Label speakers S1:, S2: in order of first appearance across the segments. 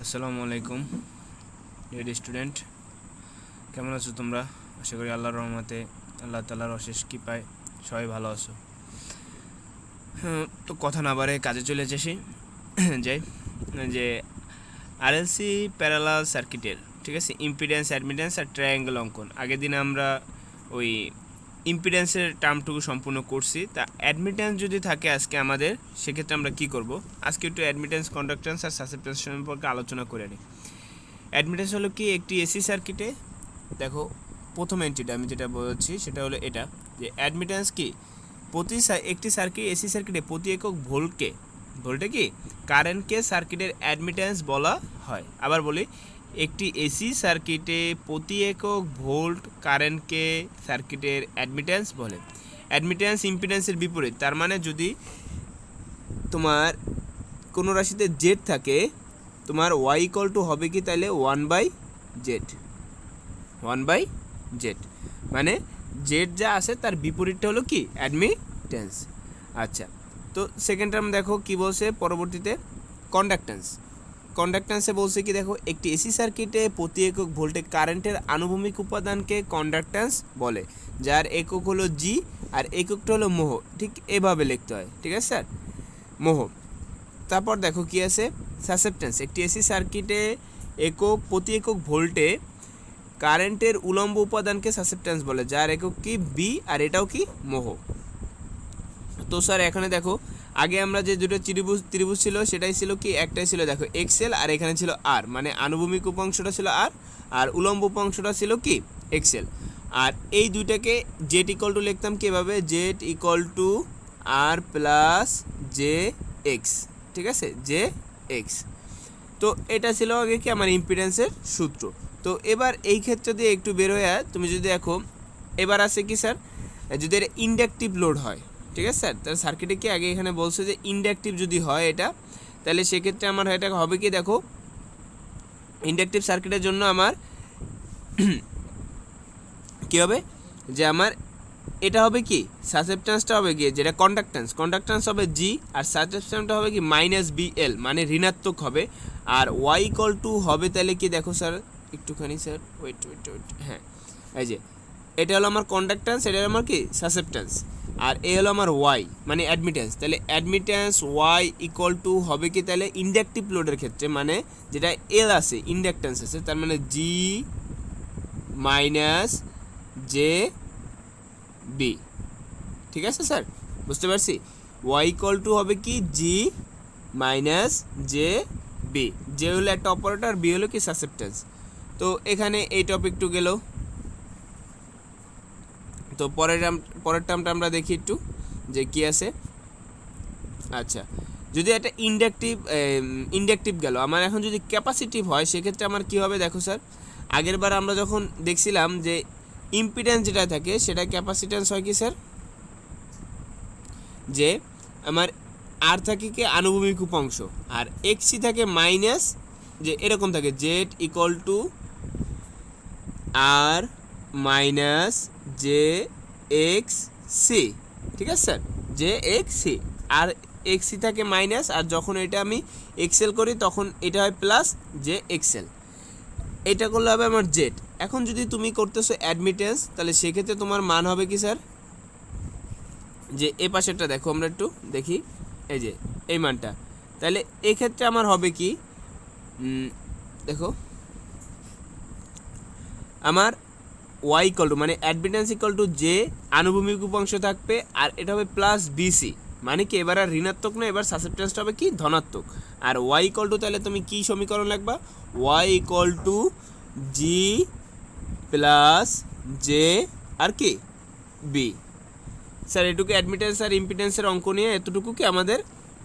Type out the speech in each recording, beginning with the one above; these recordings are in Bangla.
S1: আসসালামু আলাইকুম ডিয়ার স্টুডেন্ট, কেমন আছো তোমরা? আশা করি আল্লাহর রহমতে, আল্লাহ তাআলার অশেষ কৃপায় সবাই ভালো আছো। তো কথা না বাড়ে কাজে চলে যাই যে আরএলসি প্যারালাল সার্কিটের, ঠিক আছে, ইম্পিডেন্স, অ্যাডমিটেন্স আর ট্রায়াঙ্গেল অঙ্কন আগের দিন আমরা ওই ইম্পিডেন্সের টার্মটুকু সম্পূর্ণ করছি। তা অ্যাডমিটেন্স যদি থাকে আজকে আমাদের, সেক্ষেত্রে আমরা কি করব? আজকে একটু অ্যাডমিটেন্স, কন্ডাক্টেন্স আর সাসেপ্টেন্স সম্পর্কে আলোচনা করে নিই। অ্যাডমিটেন্স হলো কি, একটি এসি সার্কিটে দেখো প্রথম এন্ট্রিটা আমি যেটা বলছি সেটা হলো এটা, যে অ্যাডমিটেন্স কি, একটি সার্কিট, এসি সার্কিটে প্রতি একক ভোল্টে কি কারেন্টকে সার্কিটের অ্যাডমিটেন্স বলা হয়। আবার বলি, একটি এসি সার্কিটে প্রতি একক ভোল্ট কারেন্টকে সার্কিটের অ্যাডমিটেন্স বলে। অ্যাডমিটেন্স ইম্পিডেন্সের বিপরীত, তার মানে যদি তোমার কোনো রাশিতে জেড থাকে, তোমার ওয়াই ইকুয়াল টু হবে কি তাহলে 1/z, মানে জেড যা আছে তার বিপরীতটা হলো কি অ্যাডমিটেন্স। আচ্ছা, তো সেকেন্ড টার্ম দেখো কি বলছে পরবর্তীতে, কন্ডাক্ট্যান্সে বলছে কি দেখো, একটি এসি সার্কিটে প্রতি একক ভোল্টে কারেন্টের আনুভূমিক উপাদানকে কন্ডাক্ট্যান্স বলে, যার একক হলো জি আর এককটা হলো মোহ। ঠিক এভাবে লিখতে হয়, ঠিক আছে স্যার, মোহ। তারপর দেখো কি আছে, সাসেপ্টেন্স, একটি এসি সার্কিটে প্রতি একক ভোল্টে কারেন্টের উলম্ব উপাদানকে সাসেপ্টেন্স বলে, যার একক কি বি আর এটাও কি মোহ। তো স্যার এখানে দেখো, আগে আমরা যে দুটো ত্রিভুজ ছিল সেটাই ছিল কি, একটাই ছিল দেখো এক্সেল আর এখানে ছিল আর, মানে আনুভূমিক উপাংশটা ছিল আর উলম্ব উপাংশটা ছিল কি এক্সেল। আর এই দুইটাকে জেড ইকুয়াল টু লিখতাম কীভাবে, Z equal to R plus J X, ঠিক আছে, জে এক্স। তো এটা ছিল আগে কি আমার ইম্পিডেন্সের সূত্র। তো এবার এই ক্ষেত্রে দিয়ে একটু বের হয়ে তুমি যদি দেখো, এবার আছে কি স্যার, যদি এটা ইন্ডাকটিভ লোড হয়, ঠিক আছে স্যার, তাহলে সার্কিটে কি আগে এখানে বলছে যে ইন্ডাকটিভ যদি হয় এটা, তাহলে সেক্ষেত্রে আমার এটা হবে কি দেখো, ইন্ডাকটিভ সার্কিটের জন্য আমার কী হবে, যে আমার এটা হবে কি, সাসেপ্টেন্সটা হবে কি, যেটা কন্ডাক্ট্যান্স হবে জি, আর সাসেপ্টেন্সটা হবে কি মাইনাস বি এল, মানে ঋণাত্মক হবে। আর ওয়াই ইকুয়াল টু হবে তাহলে কি দেখো স্যার, একটুখানি স্যার ওয়েট, হ্যাঁ, এই যে এটা হলো আমার কন্ডাক্ট্যান্স, এটা হলো আমার কি সাসেপ্টেন্স, আর এ হলো আমার ওয়াই মানে অ্যাডমিটেন্স। তাহলে অ্যাডমিটেন্স ওয়াই ইকুয়াল টু হবে কি তাহলে ইন্ডাকটিভ লোডের ক্ষেত্রে, মানে যেটা এল আছে ইন্ডাকট্যান্স আছে, তার মানে জি মাইনাস জে বি, ঠিক আছে স্যার, বুঝতে পারছি। ওয়াই ইকুয়াল টু হবে কি জি মাইনাস জে বি, জে হলো একটা অপারেটর, বি হলো কি সাসেপ্টেন্স। তো এখানে এই টপিকটু গেল। তো পরের টার্মটা আমরা দেখি একটু যে কি আছে। আচ্ছা, যদি একটা ইন্ডাকটিভ গেল, আমার এখন যদি ক্যাপাসিটিভ হয় সেক্ষেত্রে আমার কি হবে দেখো স্যার, আগের বার আমরা যখন দেখছিলাম যে ইম্পিডেন্স যেটা থাকে সেটা ক্যাপাসিটেন্স হয় কি স্যার, যে আমার আর থাকে কি আনুভূমিক উপাংশ, আর এক্সি থাকে মাইনাস, যে এরকম থাকে Z equal to R minus J X C, ঠিক আছে স্যার, জে এক্স সি, আর এক্সি থাকে মাইনাস, আর যখন এটা আমি এক্সেল করি তখন এটা হয় প্লাস জে এক্সেল, এটা করলে হবে আমার জেড। এখন যদি তুমি করতেছো অ্যাডমিটেন্স, তাহলে সেক্ষেত্রে তোমার মান হবে কি স্যার, যে এ পাশেরটা দেখো আমরা একটু দেখি, এই যে এই মানটা, তাহলে এক্ষেত্রে আমার হবে কি দেখো, আমার ওয়াই ইকুয়াল টু মানে অ্যাডমিটেন্স ইকুয়াল টু যে আনুভূমিক উপাংশ থাকবে, আর এটা হবে প্লাস বিসি, মানে কি এবার আর ঋণাত্মক না, এবার সাসেপ্টেন্সটা হবে কি ধনাত্মক। আর ওয়াই ইকুয়াল টু তাহলে তুমি কি সমীকরণ লিখবা, Y equal to G plus J আর কি বি। স্যার এটুকু অ্যাডমিটেন্স আর ইম্পিডেন্সের অঙ্ক নিয়ে এতটুকু কি আমাদের,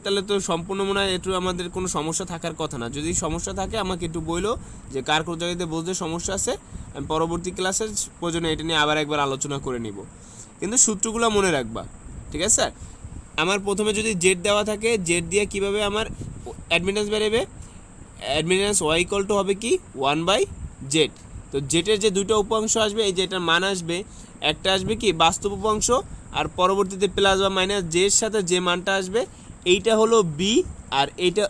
S1: তাহলে তো সম্পূর্ণ মনে হয় একটু আমাদের কোনো সমস্যা থাকার কথা না। যদি সমস্যা থাকে আমাকে একটু বইলো যে কার কোন জায়গাতে বুঝতে সমস্যা আছে, আমি পরবর্তী ক্লাসের প্রয়োজনে এটা নিয়ে আবার একবার আলোচনা করে নিব, কিন্তু সূত্রগুলো মনে রাখবা, ঠিক আছে স্যার। আমার প্রথমে যদি জেড দেওয়া থাকে, জেড দিয়ে কীভাবে আমার অ্যাডমিটেন্স বেরোবে, অ্যাডমিটেন্স ওয়াই ইকুয়াল টু হবে কি 1/z। তো জেটের যে দুটো উপাংশ আসবে, এই যেটার মান আসবে, একটা আসবে কি বাস্তব উপাংশ, আর পরবর্তীতে প্লাস বা মাইনাস জের সাথে যে মানটা আসবে এইটা হলো বি, আর এইটা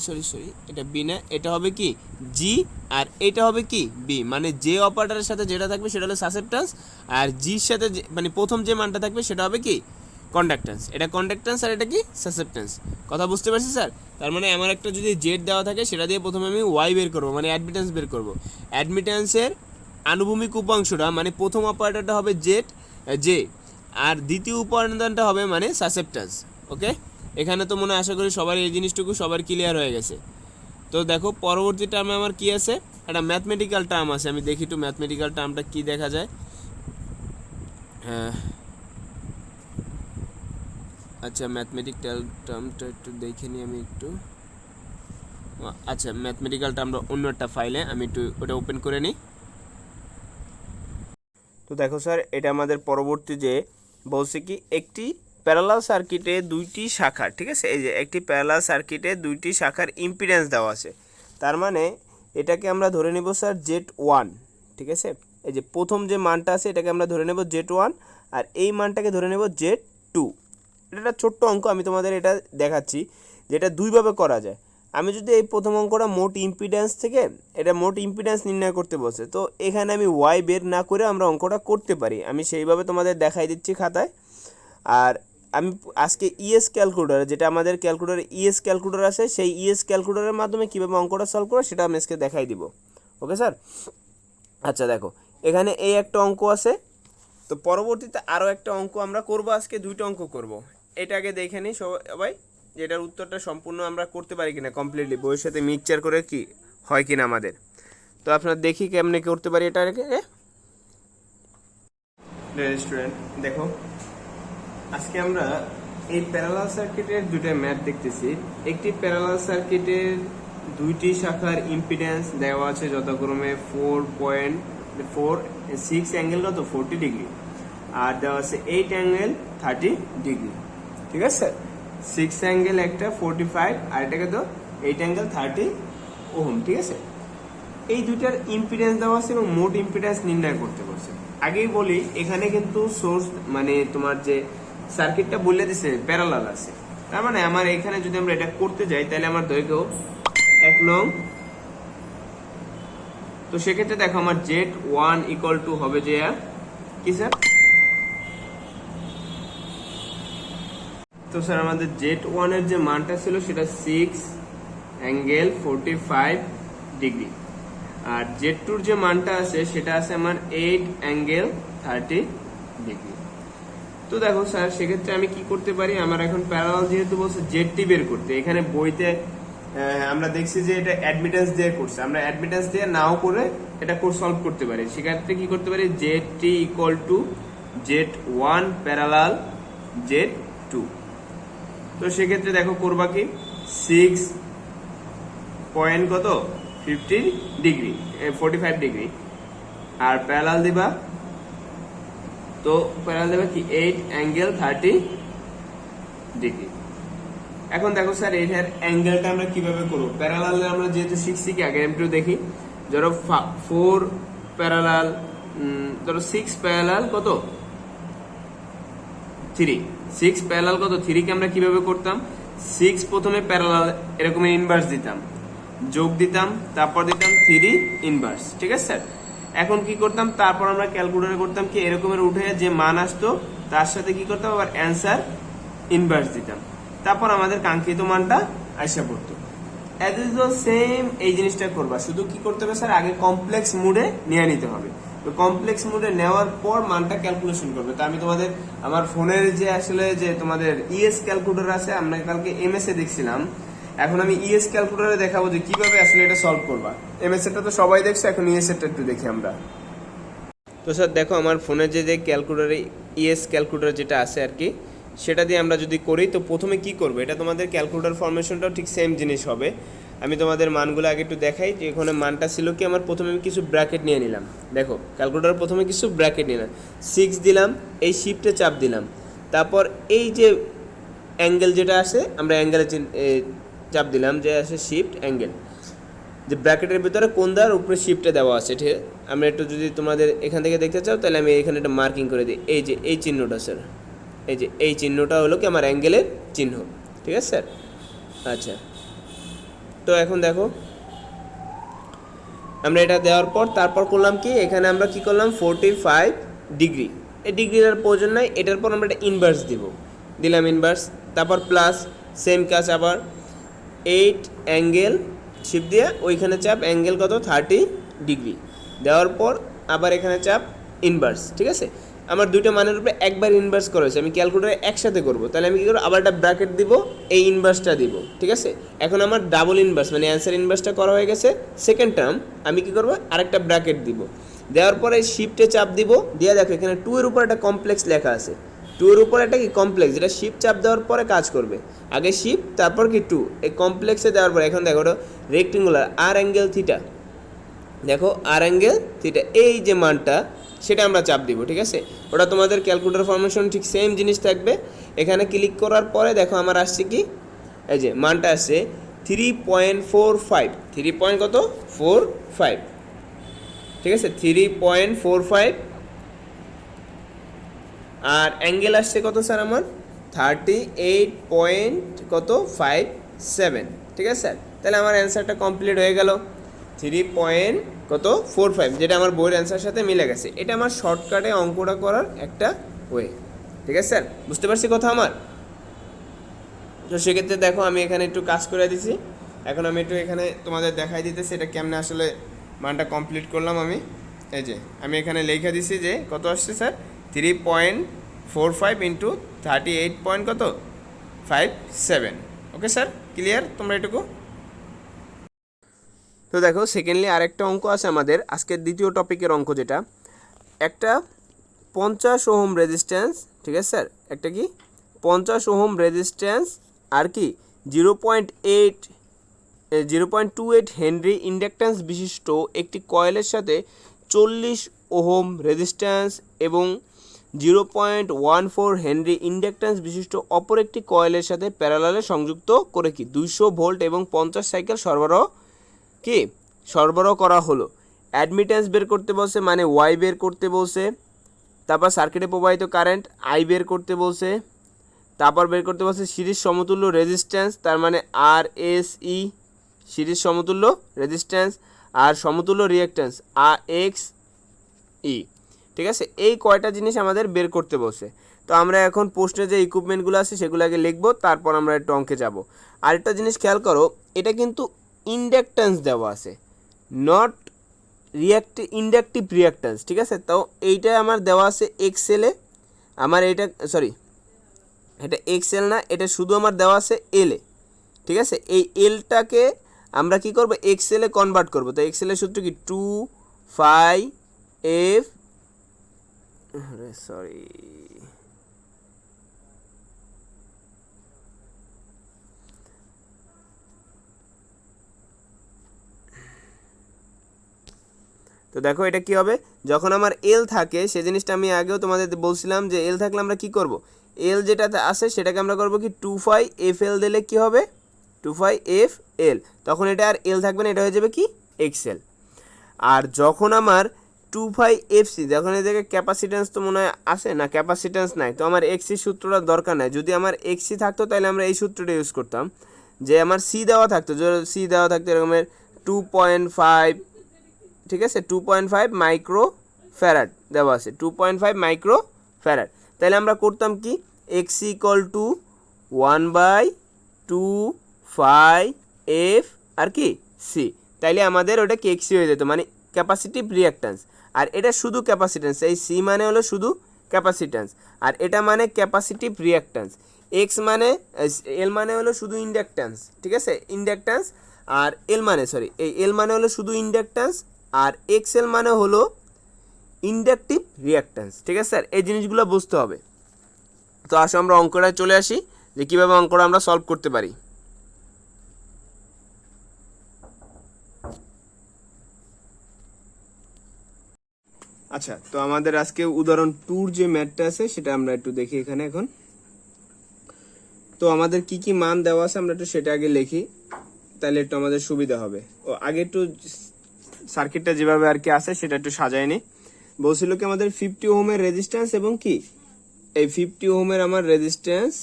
S1: সরি এটা বি না, এটা হবে কি জি, আর এটা হবে কি বি। মানে যে অপারেটরের সাথে যেটা থাকবে সেটা হলো সাসেপ্টেন্স, আর জির সাথে মানে প্রথম যে মানটা থাকবে সেটা হবে কি কন্ডাক্টেন্স। এটা কন্ডাক্টেন্স আর এটা কি সাসেপ্টেন্স। কথা বুঝতে পারছি স্যার? তার মানে আমার একটা যদি জেড দেওয়া থাকে সেটা দিয়ে প্রথমে আমি ওয়াই বের করবো, মানে অ্যাডমিটেন্স বের করবো। অ্যাডমিটেন্সের আনুভূমিক উপাংশটা মানে প্রথম অপারেটরটা হবে জেড জে, আর দ্বিতীয় উপাদানটা হবে মানে সাসেপ্টেন্স। ওকে, এখানে তো মনে আশা করি সবার এই জিনিসটুকু সবার ক্লিয়ার হয়ে গেছে। তো দেখো পরবর্তী টার্মে আমার কি আছে, একটা ম্যাথমেটিক্যাল টার্ম আছে। আমি দেখি একটু ম্যাথমেটিক্যাল টার্মটা কি দেখা যায়। হ্যাঁ, আচ্ছা ম্যাথমেটিক্যাল টার্মটা একটু দেখে নিই আমি একটু। আচ্ছা ম্যাথমেটিক্যাল টার্মটা অন্য একটা ফাইলে, আমি একটু ওটা ওপেন করে নিই। তো দেখো স্যার, এটা আমাদের পরবর্তী যে বলছে কি একটি প্যারালাল সার্কিটে দুইটি শাখার, ঠিক আছে, এই যে একটি প্যারালাল সার্কিটে দুইটি শাখার ইম্পিডেন্স দেওয়া আছে। তার মানে এটাকে আমরা ধরে নেব স্যার জেড ওয়ান, ঠিক আছে। এই যে প্রথম যে মানটা আছে এটাকে আমরা ধরে নেব জেড ওয়ান, আর এই মানটাকে ধরে নেব জেড টু। এটা একটা ছোট্ট অঙ্ক, আমি তোমাদের এটা দেখাচ্ছি যেটা দুইভাবে করা যায়। আমি যদি এই প্রথম অঙ্কটা মোট ইম্পিডেন্স থেকে এটা মোট ইম্পিডেন্স নির্ণয় করতে বসে, তো এখানে আমি ওয়াই বের না করে আমরা অঙ্কটা করতে পারি। আমি সেইভাবে তোমাদের দেখাই দিচ্ছি খাতায়। আর আমি আজকে ইএস ক্যালকুলেটর, যেটা আমাদের ক্যালকুলেটরে ইএস ক্যালকুলেটর আছে, সেই ইএস ক্যালকুলেটরের মাধ্যমে কীভাবে অঙ্কটা সলভ করে সেটা আমি আজকে দেখাই দিব। Okay sir? আচ্ছা দেখো, এখানে এই একটা অঙ্ক আছে। তো পরবর্তীতে আরও একটা অঙ্ক আমরা করব, আজকে দুইটা অঙ্ক করব। এটাকে দেখে নিই সবাই, যেটার উত্তরটা সম্পূর্ণ আমরা করতে পারি কিনা কমপ্লিটলি, বইয়ের সাথে মিক্সচার করে কি হয় কিনা আমাদের। তো আপনারা দেখি কেমনে করতে পারি এটাকে। স্টুডেন্ট দেখো, আজকে আমরা এই প্যারালাল সার্কিটের দুইটা ম্যাথ দেখতেছি। একটি প্যারালাল সার্কিটের দুইটি শাখার ইম্পিডেন্স দেওয়া আছে যথাক্রমে 4.46 অ্যাঙ্গেল কত 40 ডিগ্রি, আর দেওয়া আছে 8 অ্যাঙ্গেল 30 ডিগ্রি, ঠিক আছে। 6 অ্যাঙ্গেল একটা 45, আর এটাকে তো 8 অ্যাঙ্গেল 30 ওহম, ঠিক আছে। এই দুইটার ইম্পিডেন্স দেওয়া আছে এবং মোট ইম্পিডেন্স নির্ণয় করতে বলছে। আগেই বলি এখানে কিন্তু সোর্স মানে তোমার যে সার্কিটটা বলে দিছে প্যারালাল আছে, তার মানে আমার এখানে যদি আমরা এটা করতে যাই তাহলে আমার দৈর্ঘ্য 1 নং। তো সেক্ষেত্রে দেখো আমার জেড ওয়ান ইকুয়াল টু হবে যে কি স্যার, তো স্যার আমাদের জেড ওয়ানের যে মানটা ছিল সেটা 6 অ্যাঙ্গেল 45 ডিগ্রি, আর জেড টুর যে মানটা আছে সেটা আছে আমার 8 অ্যাঙ্গেল 30 ডিগ্রি। তো দেখো স্যার, সেক্ষেত্রে আমি কি করতে পারি, আমার এখন প্যারালাল যেহেতু বলছে জেড টি বের করতে, এখানে বইতে আমরা দেখছি যে এটা অ্যাডমিটেন্স দিয়ে করছে, আমরা অ্যাডমিটেন্স দিয়ে নাও করে এটা সলভ করতে পারি। সেক্ষেত্রে কি করতে পারি, Z T equal to Z one parallel Z two. তো সেক্ষেত্রে দেখো করবা কি 6 পয়েন্ট কত 50 ডিগ্রি 45 ডিগ্রি, আর প্যারালাল দিবা, তো প্যারালাল দেবে কি 8 অ্যাঙ্গেল 30 ডিগ্রি। এখন দেখো স্যার এটার অ্যাঙ্গেলটা আমরা কিভাবে করব, প্যারালাল আমরা যেহেতু শিখছি কি আগে একটু দেখি। ধরো 4 প্যারালাল, ধরো 6 প্যারালাল কত 3, 6 প্যারালাল কত 3 কে আমরা কিভাবে করতাম, 6 প্রথমে প্যারালাল এরকম ইনভার্স দিতাম, যোগ দিতাম, তারপর দিতাম 3 ইনভার্স, ঠিক আছে স্যার। এখন কি করতাম, তারপর আমরা ক্যালকুলেটর করতাম কি এরকমের উঠে যে মান আসতো তার সাথে কি করতাম আবার অ্যান্সার ইনভার্স দিতাম, তারপর আমাদের কাঙ্ক্ষিত মানটা আসা পড়তো। অ্যাজ ইউজুয়াল সেম এই জিনিসটা করবা, শুধু কি করতে হবে স্যার আগে কমপ্লেক্স মুডে নিয়ে নিতে হবে। তো কমপ্লেক্স মুডে নেওয়ার পর মানটা ক্যালকুলেশন করবে। তো আমি তোমাদের আমার ফোনের যে আসলে যে তোমাদের ইএস ক্যালকুলেটর আছে, আমরা কালকে এমএস এ দেখছিলাম, এখন আমি ইএস ক্যালকুলেটরে দেখাবো যে কিভাবে আসলে এটা সলভ করবা। এমএস এরটা তো সবাই দেখছো, এখন ইএস এরটা একটু দেখি আমরা। তো স্যার দেখো আমার ফোনের যে ক্যালকুলেটরে ইএস ক্যালকুলেটর যেটা আছে আর কি, সেটা দিয়ে আমরা যদি করি তো প্রথমে কি করবো, এটা তোমাদের ক্যালকুলেটর ফরমেশনটাও ঠিক সেম জিনিস হবে। আমি তোমাদের মানগুলো আগে একটু দেখাই যে এখানে মানটা ছিল কি, আমার প্রথমে আমি কিছু ব্র্যাকেট নিয়ে নিলাম। দেখো ক্যালকুলেটর প্রথমে কিছু ব্র্যাকেট নিলাম, 6 দিলাম, এই শিফটে চাপ দিলাম, তারপর এই যে অ্যাঙ্গেল যেটা আছে আমরা অ্যাঙ্গেলে চাপ দিলাম যে আছে শিফট অ্যাঙ্গেল, যে ব্র্যাকেটের ভিতরে কোন দেওয়ার উপরে শিফটে দেওয়া আছে। ঠিক আছে, আমরা একটু যদি তোমাদের এখান থেকে দেখতে চাও তাহলে আমি এখানে একটা মার্কিং করে দিই, এই যে এই চিহ্নটা স্যার, এই যে এই চিহ্নটা হলো কি আমার অ্যাঙ্গেলের চিহ্ন, ঠিক আছে স্যার। আচ্ছা, তো এখন দেখো আমরা এটা দেওয়ার পর তারপর করলাম কি, এখানে আমরা কি করলাম 45 ডিগ্রি, এই ডিগ্রির আর প্রয়োজন নাই, এটার পর আমরা এটা ইনভার্স দিব, দিলাম ইনভার্স, তারপর প্লাস সেম কাজ আবার 8 অ্যাঙ্গেল শিপ দিয়ে ওইখানে চাপ অ্যাঙ্গেল কত 30 ডিগ্রি দেওয়ার পর আবার এখানে চাপ ইনভার্স। ঠিক আছে, আমার দুইটা মানের উপরে একবার ইনভার্স করা হয়েছে, আমি ক্যালকুলেটারে একসাথে করবো, তাহলে আমি কী করবো আবার একটা ব্র্যাকেট দিব, এই ইনভার্সটা দিব। ঠিক আছে, এখন আমার ডাবল ইনভার্স মানে অ্যান্সার ইনভার্সটা করা হয়ে গেছে, সেকেন্ড টার্ম আমি কী করবো আরেকটা ব্র্যাকেট দিব, দেওয়ার পরে শিফটে চাপ দিব, দিয়ে দেখো এখানে 2 এর উপর একটা কমপ্লেক্স লেখা আছে, 2 এর উপর একটা কি কমপ্লেক্স, যেটা শিফট চাপ দেওয়ার পরে কাজ করবে, আগে শিফট তারপর কি 2, এই কমপ্লেক্সে দেওয়ার পরে এখন দেখো ওটা রেক্টেঙ্গুলার আর অ্যাঙ্গেল থিটা, দেখো আর অ্যাঙ্গেল থিটা এই যে মানটা সেটা আমরা চাপ দিব। ঠিক আছে, ওটা তোমাদের ক্যালকুলেটর ফরমেশন ঠিক সেম জিনিস থাকবে, এখানে ক্লিক করার পরে দেখো আমার আসছে কি, এই যে মানটা আসছে 3.45, 3 পয়েন্ট কত 45, ঠিক আছে 3.45, আর অ্যাঙ্গেল আসছে কত স্যার আমার 38 পয়েন্ট কত 57। ঠিক আছে স্যার, তাহলে আমার অ্যান্সারটা কমপ্লিট হয়ে গেল 3.45, যেটা আমার বইয়ের অ্যান্সারের সাথে মিলে গেছে। এটা আমার শর্টকাটে অঙ্কটা করার একটা ওয়ে। ঠিক আছে স্যার, বুঝতে পারছি কথা আমার। তো সেক্ষেত্রে দেখো আমি এখানে একটু কাজ করে দিছি, এখন আমি একটু এখানে তোমাদের দেখাই দিতেছি এটা কেমনে আসলে মানটা কমপ্লিট করলাম আমি। এই যে আমি এখানে লেখা দিছি যে কত আসছে স্যার 3.45 ইন্টু 38 পয়েন্ট কত 57। ওকে স্যার, ক্লিয়ার তোমরা এটুকু? তো দেখো সেকেন্ডলি আরেকটা অঙ্ক আছে আমাদের আজকের দ্বিতীয় টপিকের অঙ্ক, যেটা একটা 50 ওহম রেজিস্ট্যান্স। ঠিক আছে স্যার, একটা কি 50 ওহম রেজিস্ট্যান্স আর কি 0.28 হেনরি ইন্ডাকট্যান্স বিশিষ্ট একটি কয়েলের সাথে 40 ওহম রেজিস্ট্যান্স এবং 0.14 হেনরি ইন্ডাকট্যান্স বিশিষ্ট অপর একটি কয়েলের সাথে প্যারালালে সংযুক্ত করে কি 200 ভোল্ট এবং 50 সাইকেল সরবরাহ করা হলো। অ্যাডমিট্যান্স বের করতে বলছে, মানে ওয়াই বের করতে বলছে, তারপর সার্কিটে প্রবাহিত কারেন্ট আই বের করতে বলছে, তারপর বের করতে বলছে সিরিজ সমতুল্য রেজিস্ট্যান্স, তার মানে আর এস ই সিরিজ সমতুল্য রেজিস্ট্যান্স, আর সমতুল্য রিঅ্যাকট্যান্স আর এক্স ই। ঠিক আছে, এই কয়টা জিনিস আমাদের বের করতে বলছে। তো আমরা এখন প্রশ্নে যে ইকুইপমেন্টগুলো আছে সেগুলো আগে লিখবো, তারপর আমরা একটু অঙ্কে যাব। আরেকটা জিনিস খেয়াল করো, এটা কিন্তু ইন্ডাকট্যান্স দেওয়া আছে, নট ইন্ডাকটিভ রিঅ্যাকট্যান্স। ঠিক আছে, তো এইটা আমার দেওয়া আছে এক্সেলে, আমার এটা এটা এক্সেল না, এটা শুধু আমার দেওয়া আছে এলে। ঠিক আছে, এই এলটাকে আমরা কি করব এক্সেলে কনভার্ট করব। তো এক্সেলের সূত্র কি 2πf, সরি তো দেখো এটা কি হবে, যখন আমার এল থাকে সে জিনিসটা আমি আগেও তোমাদের বলছিলাম যে এল থাকলে আমরা কি করব, এল যেটাতে আসে সেটাকে আমরা করব কি 2πfl দিলে কি হবে 2πfl, তখন এটা আর এল থাকবে না, এটা হয়ে যাবে কি এক্সেল। আর যখন আমার 2πfc, যখন এই জায়গায় ক্যাপাসিট্যান্স তো মনে হয় আসে না, ক্যাপাসিট্যান্স নাই, তো আমার এক্সি সূত্রটা দরকার নাই। যদি আমার এক্সি থাকতো তাহলে আমরা এই সূত্রটা ইউজ করতাম, যে আমার সি দেওয়া থাকতো, সি দেওয়া থাকতো এরকমের 2.5, ঠিক আছে 2.5 মাইক্রো ফ্যারাড দেওয়া আছে, 2.5 মাইক্রো ফ্যারাড, তাহলে আমরা করতাম কি এক্স ইকুয়াল টু 1/2πf আর কি সি, তাইলে আমাদের ওটা কেক্সি হয়ে যেত, মানে ক্যাপাসিটিভ রিঅ্যাকট্যান্স। আর এটা শুধু ক্যাপাসিট্যান্স, এই সি মানে হলো শুধু ক্যাপাসিট্যান্স, আর এটা মানে ক্যাপাসিটিভ রিঅ্যাকট্যান্স। এক্স মানে এল মানে হলো শুধু ইন্ডাকট্যান্স, ঠিক আছে ইন্ডাকট্যান্স, আর এল মানে হলো শুধু ইন্ডাকট্যান্স, আর এক্সএল মানে হলো ইন্ডাকটিভ রিঅ্যাকট্যান্স। ঠিক আছে স্যার, এই জিনিসগুলো বুঝতে হবে। তো আসো আমরা অঙ্কটায় চলে আসি যে কীভাবে অঙ্কটা আমরা সলভ করতে পারি। আচ্ছা, তো আমাদের আজকে উদাহরণ 2 যে ম্যাথটা আছে সেটা আমরা একটু দেখি এখানে এখন। তো আমাদের কি কি মান দেওয়া আছে আমরা একটু সেটা আগে লিখি, তাহলে একটু আমাদের সুবিধা হবে। ও আগে একটু সার্কিটটা যেভাবে আর কি আছে সেটা একটু সাজায় নি। বলছিল কি আমাদের 50 ওহমের রেজিস্ট্যান্স এবং কি এই 50 ওহমের আমার রেজিস্ট্যান্স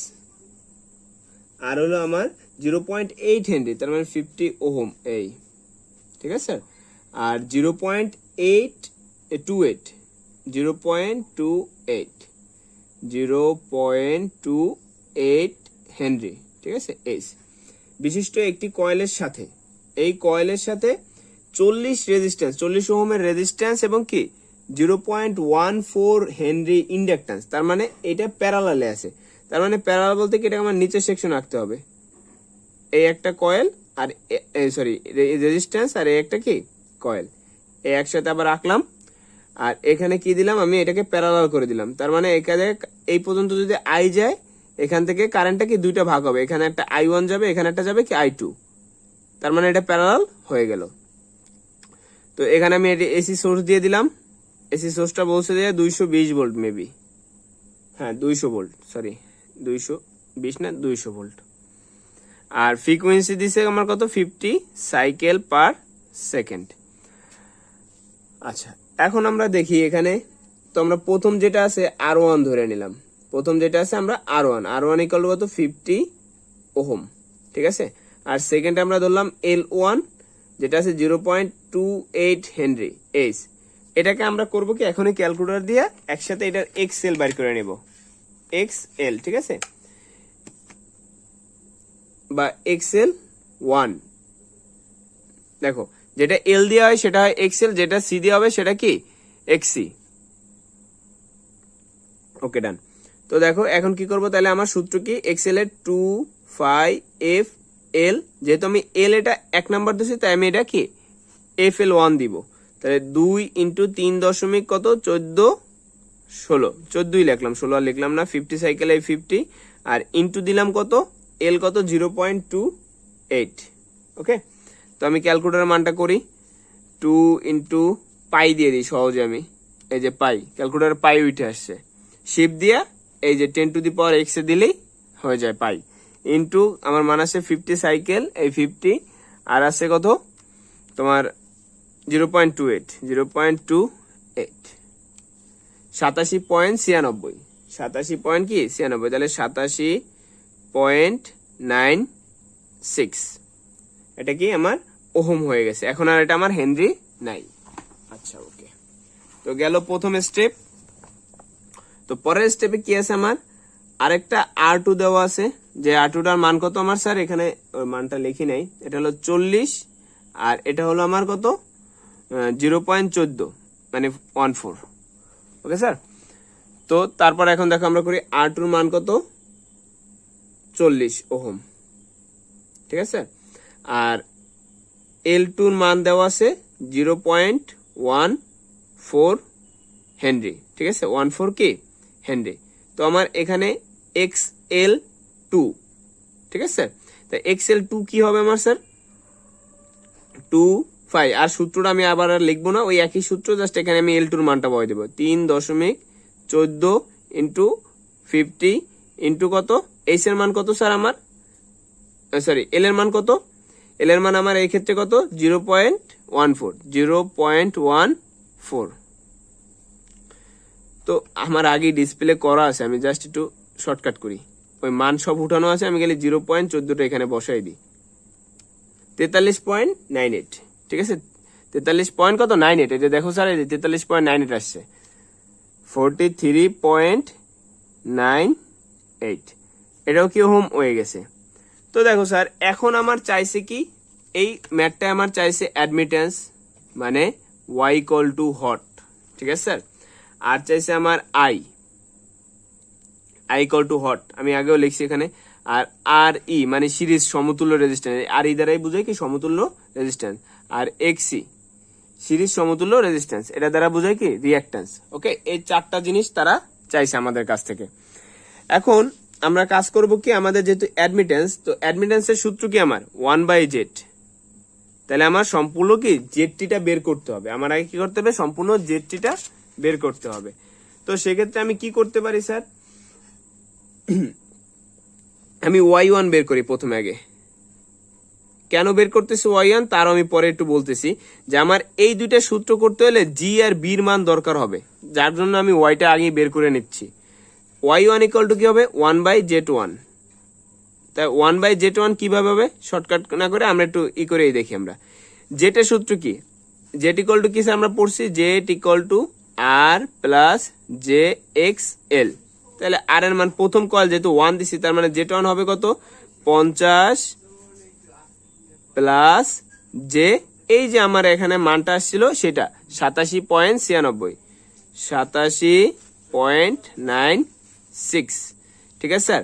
S1: আর হলো আমার 0.8 হেনরি, তার মানে 50 ওহম এই, ঠিক আছে স্যার। আর 0.828 0.28 হেনরি, ঠিক আছে এইচ বিশিষ্ট একটি কয়েলের সাথে, এই কয়েলের সাথে 40 ওহমের রেজিস্ট্যান্স এবং কি 0.14 হেনরি ইন্ডাকট্যান্স, তার মানে এটা প্যারালালে আছে। তার মানে প্যারালাল বলতে কি, এটা আমার নিচের সেকশন আঁকতে হবে, এই একটা কয়েল আর সরি রেজিস্ট্যান্স আর এই একটা কি কয়েল, এই একসাথে আবার আঁকলাম। আর এখানে কি দিলাম, আমি এটাকে প্যারালাল করে দিলাম। তার মানে এখানে এই পর্যন্ত যদি আই যায়, এখান থেকে কারেন্টটা কি দুইটা ভাগ হবে, এখানে একটা I1 যাবে, এখানে একটা যাবে কি I2, তার মানে এটা প্যারালাল হয়ে গেল। তো এখানে আমি এসি সোর্স দিয়ে দিলাম, এসি সোর্সটা বলছে যে 220 ভোল্ট মেবি, হ্যাঁ 200 ভোল্ট, সরি 220 না 200 ভোল্ট। আর ফ্রিকোয়েন্সি দিছে আমার কত, 50 সাইকেল পার সেকেন্ড। আচ্ছা, এখন আমরা দেখি এখানে, তো আমরা প্রথম যেটা আছে R1 ধরে নিলাম, প্রথম যেটা আছে আমরা R1 ইকুয়াল কত 50 ওহম, ঠিক আছে। আর সেকেন্ড আমরা ধরলাম L1 যেটা আছে 0.28 হেনরি এইচ। এটাকে আমরা করব কি, এখনই ক্যালকুলেটর দিয়ে একসাথে এটার এক্সএল বাইর করে নেব, এক্সএল, ঠিক আছে, বা এক্সএল 1। দেখো যেটা এল দেওয়া হয় সেটা হয় এক্সএল, যেটা সি দেওয়া হবে সেটা কি এক্সসি। ওকে ডান। তো দেখো এখন কি করব, তাহলে আমার সূত্র কি, এক্সএল এর 2πfl, যেহেতু আমি এল এটা 1 নাম্বার দিচ্ছি তাই আমি এটা কি FL1 দিব। তাহলে 2 ইন্টু 3 দশমিক কত 14 লিখলাম, 16 আর লিখলাম না, 50 সাইকেল এই 50 আর ইন্টু দিলাম কত এল কত 0.28। ওকে, তো আমি ক্যালকুলেটরের মানটা করি, 2 ইন্টু পাই দিয়ে দিই সহজে, আমি এই যে পাই, ক্যালকুলেটর পাই উঠে আসছে, শিফট দিয়া এই যে 10 টু দি পাওয়ার x এ দিলেই হয়ে যায় পাই, ইন্টু আমার মান আছে 50 সাইকেল এই 50 আর আছে কত তোমার 0.28 87.96, তাহলে 87.96, এটা কি আমার ওহম হয়ে গেছে। এখন আর এটা আমার হেনরি নাই। আচ্ছা ওকে, তো গেল প্রথম স্টেপ। তো পরের স্টেপে কি আছে, আমার আরেকটা R2 দেওয়া আছে, যে R2টার মান কত আমার স্যার, এখানে ওই মানটা লিখি নাই, এটা হলো 40 আর এটা হলো আমার কত 0.14 মানে 14। ওকে স্যার, তো তারপর এখন দেখো আমরা করি R2 মান কত 40 ওহম, ঠিক আছে। আর L2 মান দেওয়া আছে 0.14 হেনরি, ঠিক আছে, 14 কি হেনরি। তো আমার এখানে XL2, ঠিক আছে, তো XL2 কি হবে আমার স্যার 2.5, আর সূত্রটা আমি আবার আর লিখবো না, ওই একই সূত্র, জাস্ট এখানে আমি L2 মানটা বসাই দেবো, 3.14 ইন্টু 50 ইন্টু কত এইচ এর মান কত স্যার আমার, সরি এল এর মান কত, এল এর মান আমার এই ক্ষেত্রে কত 0.14। তো আমার আগে ডিসপ্লে করা আছে, আমি জাস্ট একটু শর্টকাট করি, ওই মান সব উঠানো আছে, আমি গেলে 0.14টা এখানে বসাই দিই, 43.98, ঠিক আছে, 43.98, এটা দেখো স্যার, এই 43.98 আসছে, 43.98, এটাও কি ওহম হয়ে গেছে। তো দেখো স্যার, এখন আমার চাইছে কি, এই ম্যাথটা আমার চাইছে অ্যাডমিটেন্স মানে y ইকুয়াল টু হট, ঠিক আছে স্যার, আর চাইছে আমার আই ইকুয়াল টু হট, আমি আগেও লিখছি এখানে, আর আর ই মানে সিরিজ সমতুল্য রেজিস্ট্যান্স, আর ই দ্বারাই বোঝায় কি সমতুল্য রেজিস্ট্যান্স, আর এক্সি সিরিজ সমতুল্য রেজিস্ট্যান্স, এটা দ্বারা বোঝায় কি রিঅ্যাক্ট্যান্স। ওকে, এই 4টা জিনিস তারা চাইছে আমাদের কাছ থেকে। এখন আমরা কাজ করব কি, আমাদের যেহেতু অ্যাডমিটেন্স, তো অ্যাডমিটেন্সের সূত্র কি আমার 1/z, তাহলে আমার সম্পূর্ণ কি জেডটিটা বের করতে হবে, আমার আগে কি করতে হবে সম্পূর্ণ জেডটিটা বের করতে হবে। তো সেক্ষেত্রে আমি কি করতে পারি স্যার, আমি y1 বের করি প্রথমে আগে, কেন বের করতেছি y1 তার আমি পরে একটু বলতেছি, যে আমার এই দুইটা সূত্র করতে হলে জি আর বির মান দরকার হবে, যার জন্য আমি ওয়াইটা আগে বের করে নিচ্ছি। y1 ইকুয়াল টু কি হবে 1/z1, তাই 1/Z1 কিভাবে হবে শর্টকাট না করে আমরা একটু করেই দেখি আমরা। জেটের সূত্র কি, জেট ইকুয়াল টু কি স্যার আমরা পড়ছি, Z equal to R plus J X L. তাহলে আর এর মান প্রথম কয়েল যেহেতু 1 দিছি, তার মানে Z1 হবে কত 50 প্লাস জে, এই যে আমার এখানে মানটা আসছিল সেটা 87.96, 87.96। ঠিক আছে স্যার,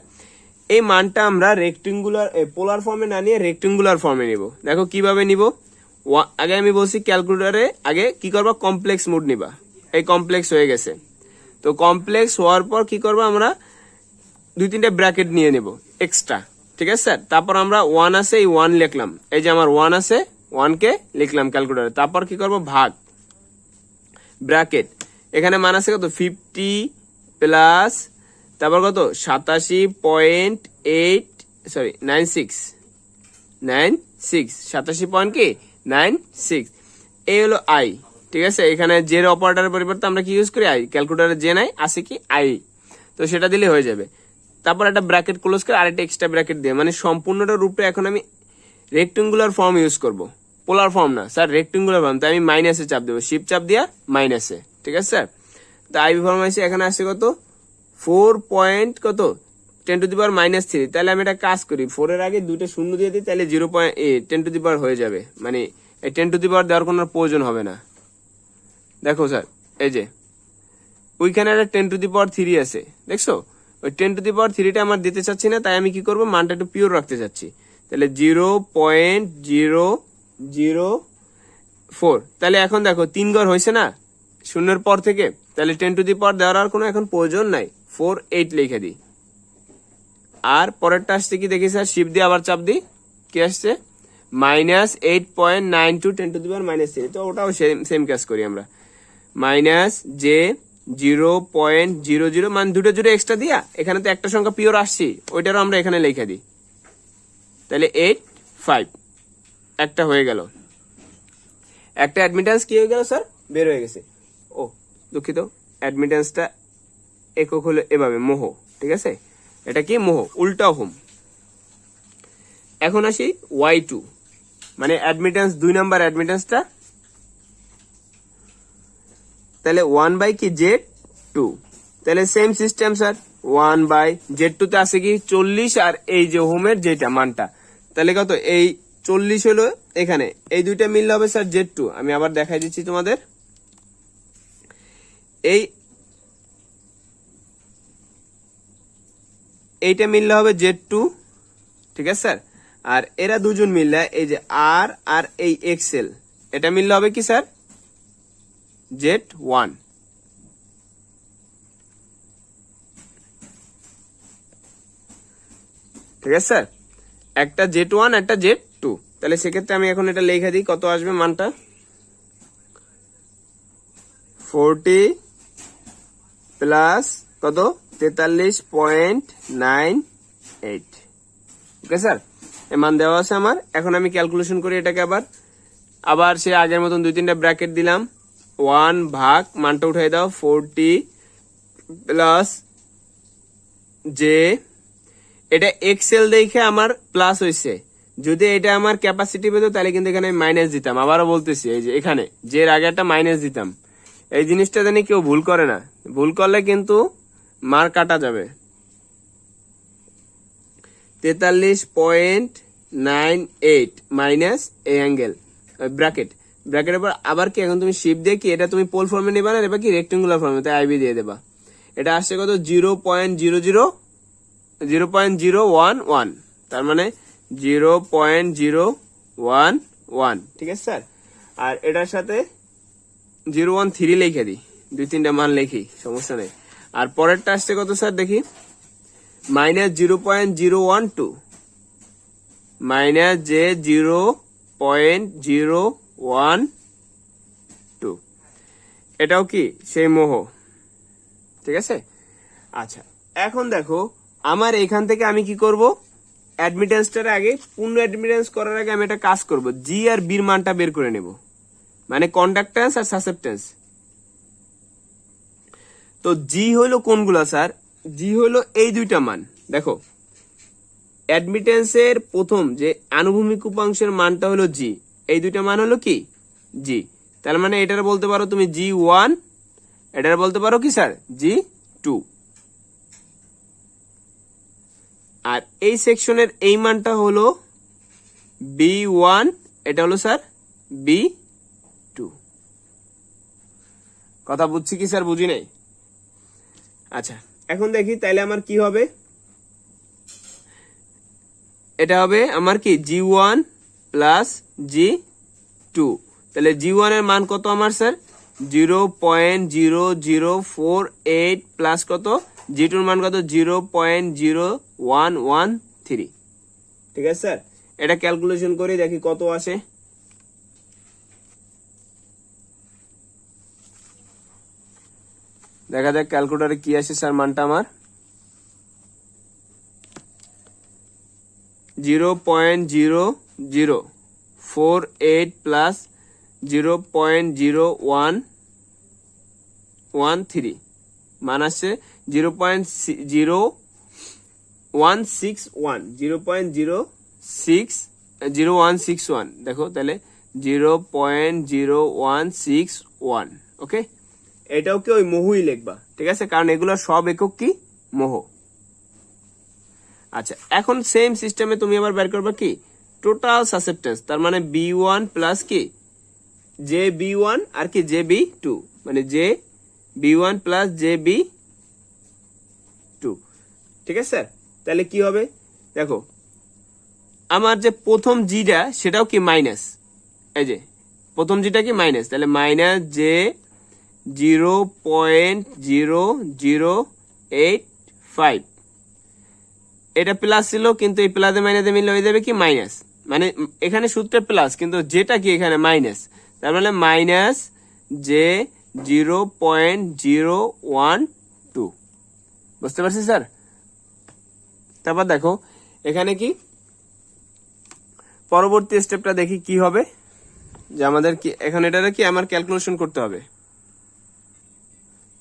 S1: এই মানটা আমরা রেক্টেঙ্গুলার পোলার ফর্মে না নিয়ে রেক্টেঙ্গুলার ফর্মে নিব। দেখো কিভাবে নিব, আগে আমি বলছি ক্যালকুলেটরে আগে কি করবা, কমপ্লেক্স মোড নিবা। এই কমপ্লেক্স হয়ে গেছে, তো কমপ্লেক্স হওয়ার পর কি করবো আমরা 2-3টা ব্র্যাকেট নিয়ে নেব এক্সট্রা। ঠিক আছে স্যার, তারপর আমরা 1 আছে, এই 1 লিখলাম, এই যে আমার 1 আছে 1 কে লিখলাম ক্যালকুলেটরে। তারপর কি করব, ভাগ ব্র্যাকেট, এখানে মান আছে কত 50 প্লাস তারপর কত 87.96 এই হলো আই। ঠিক আছে, এখানে জের অপারেটরের পরিবর্তে আমরা কি ইউজ করি, আই। ক্যালকুলেটরে জে নাই, আছে কি আই, তো সেটা দিলে হয়ে যাবে। তারপর একটা ব্র্যাকেট ক্লোজ করে আরেকটা এক্সট্রা ব্র্যাকেট দিয়ে, মানে সম্পূর্ণটা রূপে এখন আমি রেক্টেঙ্গুলার ফর্ম ইউজ করব, পোলার ফর্ম না স্যার, রেক্টেঙ্গুলার ফর্ম। তাই আমি মাইনাসে চাপ দেবো, শিফট চাপ দিয়া মাইনাসে। ঠিক আছে স্যার, তো আইবি ফর্ম আছে, এখানে আসছে কত 4 পয়েন্ট কত 10⁻³ তাহলে আমি একটা কাজ করি, 4 এর আগে 2টা শূন্য দিয়ে দিই, তাহলে 0.10 হয়ে যাবে, মানে এই 10 দেওয়ার কোনো প্রয়োজন হবে না। দেখো স্যার, এই যে ওইখানে একটা 10⁻³ আছে, দেখছো, ওই 10⁻³ আমার দিতে চাচ্ছি না, তাই আমি কি করব, মানটা একটু পিওর রাখতে চাচ্ছি। তাহলে 0.004, তাহলে এখন দেখো 3 ঘর হয়েছে না শূন্যের পর থেকে, তাহলে 10⁻³ দেওয়ার আর কোনো এখন প্রয়োজন নাই, 48 লিখে দিই। আর পরেরটা আসছে কি দেখি স্যার, শিফট দিয়ে আবার চাপ দিই, কি আসছে -8.92 10⁻³ তো ওটাও সেম কাজ করি আমরা, মাইনাস জে 0.00, মানে 2টা জুড়ে এক্সট্রা দিয়া এখানে তো একটা সংখ্যা পিওর আসছি, ওইটারও আমরা এখানে লিখে দিই, তাহলে 85 একটা হয়ে গেল, একটা অ্যাডমিটেন্স কি হয়ে গেল স্যার, বের হয়ে গেছে। ও দুঃখিত, অ্যাডমিটেন্সটা একক হলো এভাবে মোহ। ঠিক আছে, এটা কি মোহ, উল্টা হোম। এখন আসি Y2, মানে অ্যাডমিটেন্স 2 নাম্বার অ্যাডমিটেন্সটা, তাহলে 1/Z2, তাহলে সেম সিস্টেম স্যার, 1/Z2 তে আছে কি 40, আর এই যে হোমের যেটা মানটা, তাহলে কত এই 40 হলো এখানে, এই দুইটা মিললে হবে স্যার Z2। আমি আবার দেখাই দিচ্ছি তোমাদের, এইটা মিললে হবে Z2। ঠিক আছে স্যার, আর এরা দুজন মিললে এই যে আর আর এই এক্সেল, এটা মিললে হবে কি স্যার Z1। ঠিক আছে স্যার, একটা Z1 একটা Z2, তাহলে সেক্ষেত্রে আমি এখন এটা লিখে দিই, কত আসবে মানটা 40 প্লাস কত 43.98। ওকে স্যার, এই মান দেওয়া আছে আমার। এখন আমি ক্যালকুলেশন করি এটাকে, আবার সে আগের মতন 2-3টা ব্র্যাকেট দিলাম, 1 ভাগ মানটা উঠাই দাও 40 প্লাস জে, এটা এক্সেল দেখে আমার প্লাস হয়েছে, যদি এটা আমার ক্যাপাসিটি পেতো তাহলে কিন্তু এখানে মাইনাস দিতাম। আবারও বলতেছি, এই যে এখানে যে আগে একটা মাইনাস দিতাম, এই জিনিসটা জানি কেউ ভুল করে না, ভুল করলে কিন্তু মার কাটা যাবে। 43.98 মাইনাস এই অ্যাঙ্গেল ব্র্যাকেটের পর আবার কি, এখন তুমি শিফট দিয়ে কি এটা তুমি পোল ফর্মে নেবা না, এবার কি রেক্টেঙ্গুলার ফর্মে, তাই আইবি দিয়ে দেবা। এটা আসছে কত 0.011, তার মানে 0.011। ঠিক আছে স্যার, আর এটার সাথে 013 লিখে দিই, 2-3টা মান লিখি, সমস্যা নেই। আর পরেরটা আসছে কত স্যার দেখি, -0.012, মাইনাস যে 0.012, এটাও কি সেই মোহ। ঠিক আছে, আচ্ছা এখন দেখো আমার এখান থেকে আমি কি করব, অ্যাডমিটেন্সটার আগে পূর্ণ অ্যাডমিটেন্স করার আগে আমি একটা কাজ করব, জি আর বির মানটা বের করে নেব, মানে কন্ডাক্ট্যান্স আর সাসেপ্টেন্স। তো জি হইলো কোনগুলা স্যার, জি হইলো এই দুইটা মান, দেখো অ্যাডমিটেন্সের প্রথম যে আনুভূমিক উপাংশের মানটা হলো জি, এই দুইটা মান হলো কি জি, তার মানে এটার বলতে পারো তুমি G1, এটার বলতে পারো কি স্যার G2। আর এই সেকশনের এই মানটা হলো B1, এটা হলো স্যার B2। কথা বুঝছি কি স্যার, বুঝি নাই? আচ্ছা এখন দেখি তাইলে আমার কি হবে, এটা হবে আমার কি G1 প্লাস G2। তাহলে G1 এর মান কত আমার স্যার 0.0048 প্লাস কত, G2 এর মান কত 0.0113। ঠিক আছে স্যার, এটা ক্যালকুলেশন করে দেখি কত আসে। দেখা যাক ক্যালকুলেটরে কি আসে স্যার মানটা আমার 0.0048 প্লাস 0.0113 মান আসছে 0.0161 দেখো তাহলে 0.0161। ওকে, এটাও কি ওই মহুই লিখবা, ঠিক আছে, কারণ এগুলো সব একক কি মোহ। আচ্ছা এখন সেম সিস্টেমে তুমি আবার বের করবা কি টোটাল সাসেপ্টেন্স, তার মানে B1 প্লাস কি JB1 আর কি JB2, মানে JB1 প্লাস JB2। ঠিক আছে স্যার, তাহলে কি হবে দেখো আমার যে প্রথম জিটা সেটাও কি মাইনাস, এই যে প্রথম জিটা কি মাইনাস, তাহলে মাইনাস J0.0085, এটা প্লাস ছিল কিন্তু এই প্লাসে মাইনাসে মিলে হয়ে যাবে কি মাইনাস, মানে এখানে সূত্রে প্লাস কিন্তু যেটা কি এখানে মাইনাস, তার মানে মাইনাস J0.012। বুঝতে পারছি স্যার? তারপর দেখো এখানে কি পরবর্তী স্টেপটা দেখি কি হবে, যে আমাদের কি এখন এটারে কি আমার ক্যালকুলেশন করতে হবে।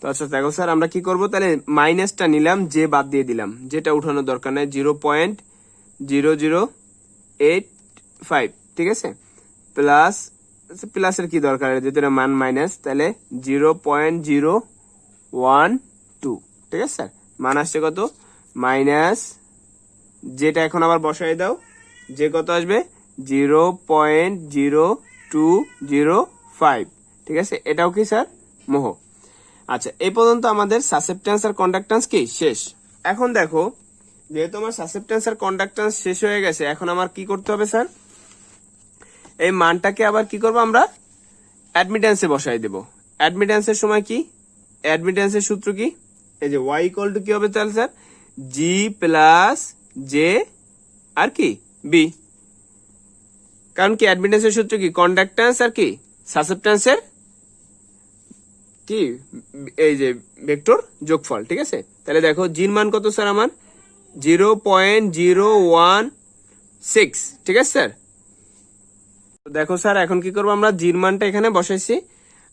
S1: তো আচ্ছা দেখো স্যার আমরা কি করব, তাহলে মাইনাসটা নিলাম, যে বাদ দিয়ে দিলাম, যেটা উঠানোর দরকার নাই 0.0085, ঠিক আছে, প্লাস প্লাসের কি দরকার, যেহেতু মান মাইনাস, তাহলে 0.012, ঠিক আছে স্যার, মান আসছে কত মাইনাস, যেটা এখন আবার বসাই দাও, যে কত আসবে 0.0205, ঠিক আছে, এটাও কি স্যার মোহ। আচ্ছা এই পর্যন্ত আমাদের সাসেপ্টেন্স আর কন্ডাক্টেন্স কি শেষ। এখন দেখো যেহেতু আমার সাসেপ্টেন্স আর কন্ডাক্টেন্স শেষ হয়ে গেছে, এখন আমার কি করতে হবে স্যার, এই মানটাকে আবার কি করব আমরা অ্যাডমিটেন্সে বসাই দেব। অ্যাডমিটেন্সের সময় কি, অ্যাডমিটেন্সের সূত্র কি, এই যে y ইকুয়াল টু কি হবে তাহলে স্যার G প্লাস J আর কি B, কারণ কি অ্যাডমিটেন্সের সূত্র কি কন্ডাক্টেন্স আর কি সাসেপ্টেন্সের কি এই যে ভেক্টর যোগফল, ঠিক আছে। তাহলে দেখো জির মান কত স্যার আমার 0.016, ঠিক আছে স্যার। দেখো স্যার এখন কি করবো আমরা, জির মানটা এখানে বসাইছি,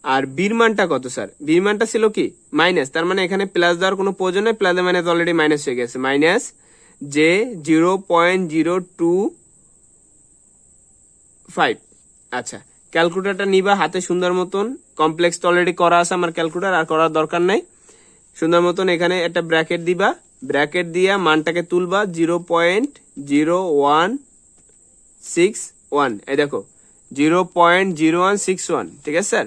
S1: আর বির মানটা কত স্যার, বির মানটা ছিল কি মাইনাস, তার মানে এখানে প্লাস দেওয়ার কোনো প্রয়োজন নেই, প্লাস মাইনাস অলরেডি মাইনাস হয়ে গেছে, মাইনাস J0.025। আচ্ছা ক্যালকুলেটরটা নিবা হাতে সুন্দর মতন, কমপ্লেক্স তো অলরেডি করা আছে আমার ক্যালকুলেটর, আর করার দরকার নাই, সুন্দর মতন এখানে একটা ব্র্যাকেট দিবা, ব্র্যাকেট দিয়া মানটাকে তুলবা 0.0161, এই দেখো 0.0161, ঠিক আছে স্যার।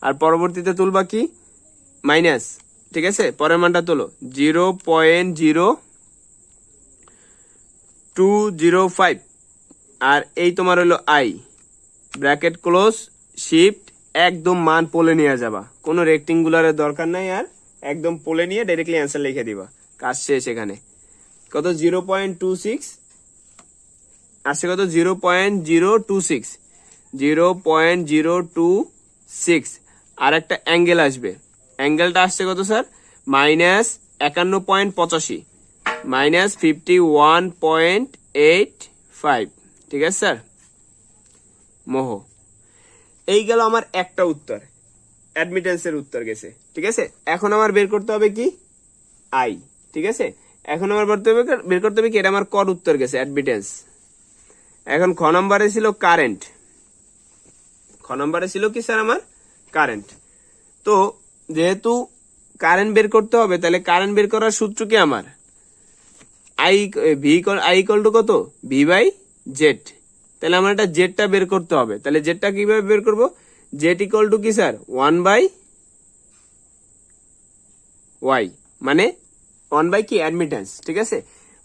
S1: আর পরবর্তীতে তুলবা কি মাইনাস, ঠিক আছে, পরের মানটা তোলো 0.0205, আর এই তোমার হলো আই, ব্র্যাকেট ক্লোজ, শিফট, একদম মান পোলে নিয়ে যাবা, কোনো রেক্টেঙ্গুলারের দরকার নাই, আর একদম পোলে নিয়ে ডাইরেক্টলি অ্যান্সার লিখে দিবা, কাজ শেষ। এখানে কত 0.26 আসছে, কত 0.026, আর একটা অ্যাঙ্গেল আসবে, অ্যাঙ্গেলটা আসছে কত স্যার -51.85, -51.85, ঠিক আছে স্যার মোহ। এই গেল আমার একটা উত্তর, অ্যাডমিটেন্সের উত্তর গেছে, ঠিক আছে। এখন আমার বের করতে হবে কি আই, ঠিক আছে, এখন আমার বের করতে হবে কি, এটা আমার কর উত্তর গেছে অ্যাডমিটেন্স। এখন খ নম্বরে ছিল কারেন্ট, খ নম্বরে ছিল কি স্যার আমার কারেন্ট। তো যেহেতু কারেন্ট বের করতে হবে, তাহলে কারেন্ট বের করার সূত্র কি আমার আই ইকুয়াল টু কত, ভি বাই জেড। তাহলে আমার এটা জেডটা বের করতে হবে। তাহলে জেডটা কিভাবে বের করব, জেড ইকুয়াল টু কি স্যার 1/y, মানে 1/, কি অ্যাডমিটেন্স, ঠিক আছে।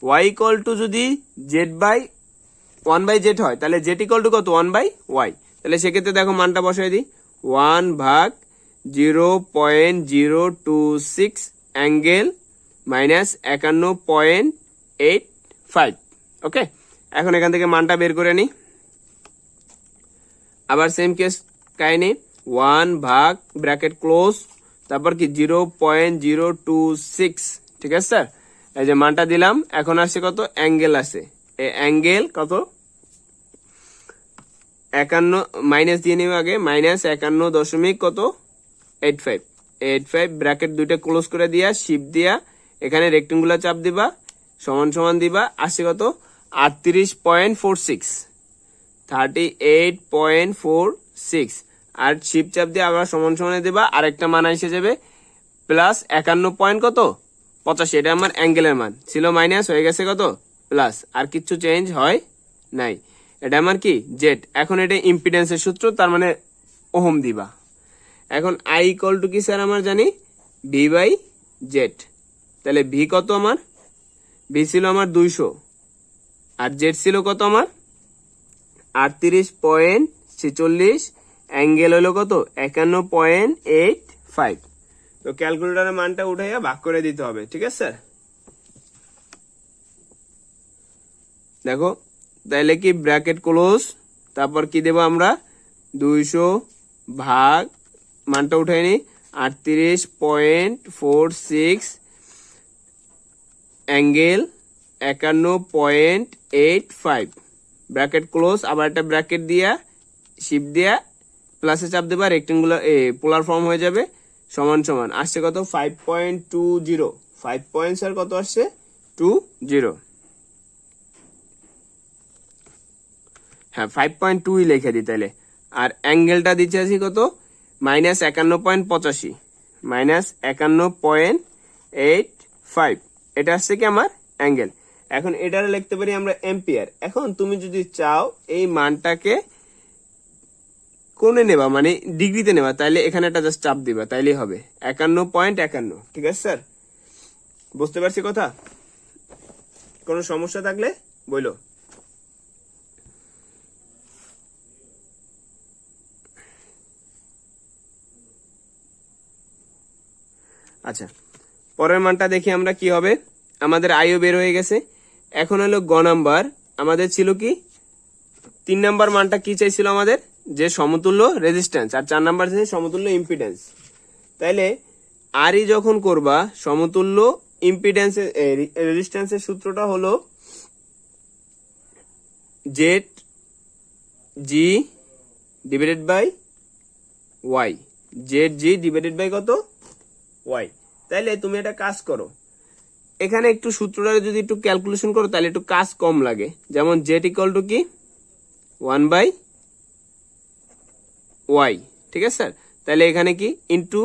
S1: y ইকুয়াল টু যদি z/1/z হয়, তাহলে z ইকুয়াল টু কত 1/y। তাহলে সেক্ষেত্রে দেখো মানটা বসাই দিই, 1/0.026 অ্যাঙ্গেল মাইনাস 51.85। ওকে, এখন এখান থেকে মানটা বের করে নিই। আবার সেম কেস কাহিনী, 1 ভাগ ব্র্যাকেট ক্লোজ, তারপর কি 0.026, ঠিক আছে স্যার। এই যে মানটা দিলাম, এখন আসছে কত অ্যাঙ্গেল আসে, এই অ্যাঙ্গেল কত 51, মাইনাস দিয়ে নিব আগে, মাইনাস 51 কত 85 ব্র্যাকেট দুইটা ক্লোজ করে দিয়া শিপ দিয়া এখানে রেক্টেঙ্গুলার চাপ দিবা, সমান সমান দিবা, আসছে কত 38.46, 38.46, আর শিপ চাপ দিয়ে আবার সমান সমানে দিবা, আরেকটা মান এসে যাবে প্লাস 51.85। এটা আমার অ্যাঙ্গেলের মান ছিল, মাইনাস হয়ে গেছে কত প্লাস, আর কিছু চেঞ্জ হয় নাই। এটা আমার কি জেড। এখন এটা ইম্পিডেন্সের সূত্র, তার মানে ওহম দিবা। এখন আই ইকুয়াল টু কি স্যার আমার জানি ভি বাই জেড। তাহলে ভি কত আমার, ভি ছিল আমার 200, আর জেড ছিল কত আমার 38.46, অ্যাঙ্গেল হলো কত 51.85। তো ক্যালকুলেটরের মানটা উঠাইয়া ভাগ করে দিতে হবে, ঠিক আছে স্যার। দেখো তাহলে কি ব্র্যাকেট ক্লোজ, তারপর কি দেবো আমরা 200 ভাগ, মানটা উঠাই নি 38.46 অ্যাঙ্গেল 51.85 ব্র্যাকেট ক্লোজ, আবার একটা ব্র্যাকেট দিয়া শিপ দিয়া প্লাসে চাপ দেবা, রেক্টেঙ্গুলার পোলার ফর্ম হয়ে যাবে, সমান সমান আসছে কত 5.20, 5 পয়েন্ট স্যার কত আসছে 20, হ্যাঁ 5.2 লিখে দিই তাহলে। আর অ্যাঙ্গেলটা দিচ্ছে আছি কত মাইনাস 51.85, মাইনাস 51.85, এটা আসছে কি আমার অ্যাঙ্গেল। এখন এটারে লিখতে পারি আমরা এম্পিয়ার। এখন তুমি যদি চাও এই মানটাকে কোণে নেবা, মানে ডিগ্রিতে নেবা, তাইলে এখানে একটা জাস্ট চাপ দিবা, তাইলেই হবে 51.51, ঠিক আছে স্যার। বুঝতে পারছি কথা? কোনো সমস্যা থাকলে বলো। আচ্ছা, পরের মানটা দেখি আমরা কি হবে। আমাদের আইও বের হয়ে গেছে। এখন হলো গ নাম্বার, আমাদের ছিল কি 3 নাম্বার মানটা কি চাইছিল আমাদের, যে সমতুল্য রেজিস্ট্যান্স, আর 4 নাম্বার চাই সমতুল্য ইম্পিডেন্স। তাইলে আরই যখন করবা সমতুল্য ইম্পিডেন্স রেজিস্ট্যান্সের সূত্রটা হলো Z G divided by Y, Z G divided by কত ওয়াই। তাইলে তুমি একটা কাজ করো, এখানে একটু সূত্রটা যদি একটু ক্যালকুলেশন করো তাহলে একটু কাজ কম লাগে। যেমন জেড ইকুয়াল টু কি 1/y, ঠিক আছে স্যার। তাহলে এখানে কি ইন্টু